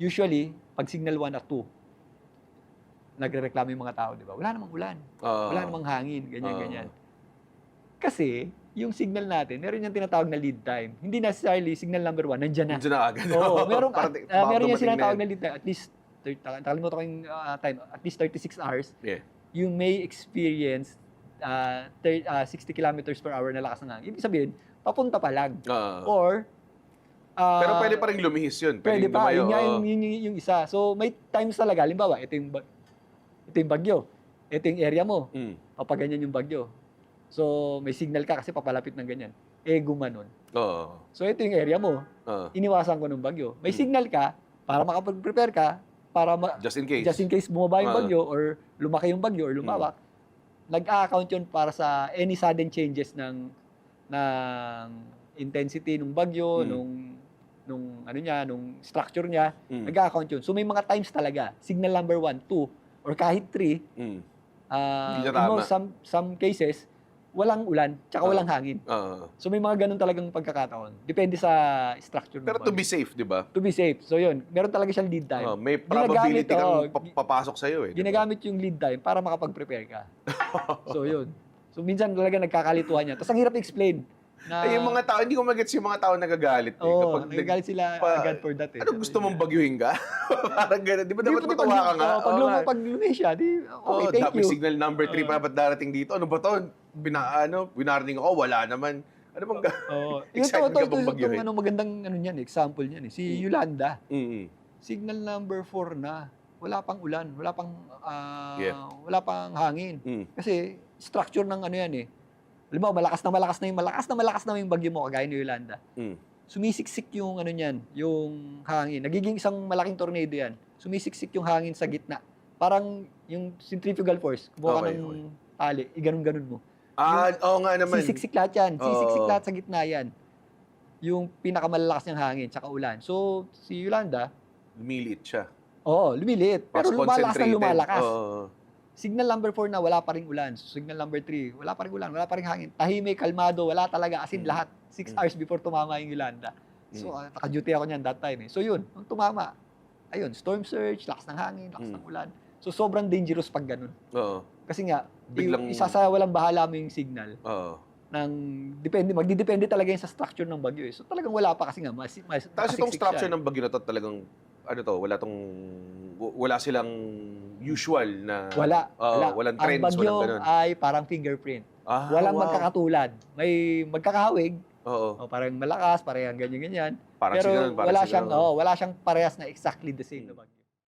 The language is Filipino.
usually, pag signal 1 at 2, nagrereklamo yung mga tao, di ba? Wala namang ulan. Wala namang hangin, ganyan. Kasi, yung signal natin, meron yung tinatawag na lead time. Hindi necessarily signal number 1, nandiyan na. Nandiyan na agad. Oo, meron yung dumating na sinatawag yan. na lead time. At least, nakalimutan ko yung time, at least 36 hours. Yeah. You may experience 60 kilometers per hour na lakas ng hangin. Ibig sabihin, papunta pa lang. Or, Pero pwede pa rin lumihis yun. pwede pa. lumayo. Yun nga yung isa. So, may times talaga. Halimbawa, ito yung bagyo. Ito yung area mo. Papaganyan yung bagyo. So, may signal ka kasi papalapit ng ganyan. Gumanon. So, ito yung area mo. Iniwasan ko ng bagyo. May signal ka para makapag-prepare ka para just in case. Just in case bumaba yung bagyo or lumaki yung bagyo or lumawak. Nag-a-account yun para sa any sudden changes ng intensity ng bagyo, nung structure niya, nag-a-account yun. So may mga times talaga, signal number 1, 2, or kahit 3, some cases, walang ulan, tsaka walang hangin. So may mga ganun talagang pagkakataon. Depende sa structure ng Pero bagyo. to be safe, di ba? To be safe. So yun, meron talaga siyang lead time. May probability kang papasok sa'yo. Ginagamit yung lead time para makapag-prepare ka. So yun. So minsan talaga nagkakalituhan yan. Tapos ang hirap explain. Yung mga tao, hindi ko magets yung mga tao nagagalit. Nagagalit sila agad for that. Ano gusto mong bagyuhin ka? Parang gano'n. Di ba dapat matuwa ka nga? Pag lumis siya, okay, thank you. Signal number 3 pa ba't darating dito? Ano ba to? Winarning ako, wala naman. Ano bang excited ka bang bagyuhin? Ito, magandang example niyan. Si Yolanda. Signal number 4 na. Wala pang ulan, wala pang hangin. Kasi structure ng yan eh. Alam mo, malakas na yung bagyo mo, kagaya ni Yolanda. Sumisiksik yung yung hangin. Nagiging isang malaking tornado yan. Sumisiksik yung hangin sa gitna. Parang yung centrifugal force, kumuha ka ng tali, ganun-ganun mo. Oo nga naman. Sisiksik lahat yan. Sisiksik lahat sa gitna yan. Yung pinakamalakas niyang hangin, tsaka ulan. So, si Yolanda, lumiliit siya. Oo, lumiliit. Pero lumalakas na lumalakas. Signal number 4 na wala pa ring ulan. So, signal number 3, wala pa ring ulan, wala pa ring hangin. Tahimik, kalmado, wala talaga. As in lahat. 6 hours before tumama yung Yolanda. So, naka-duty ako niyan that time eh. So, yun. Nung tumama, ayun, storm surge, lakas ng hangin, lakas ng ulan. So, sobrang dangerous pag ganun. Kasi nga, isa sa walang bahala mo yung signal. Magdidepende talaga yun sa structure ng bagyo eh. So, talagang wala pa kasi nga. Tapos itong structure ng bagyo na to talagang, wala silang usual na walang trends, ang bagyo walang ganun. ay parang fingerprint. Walang magkakatulad. May magkakahawig, parang malakas, parang ganyan-ganyan. Pero wala siyang parehas na exactly the same na bagyo.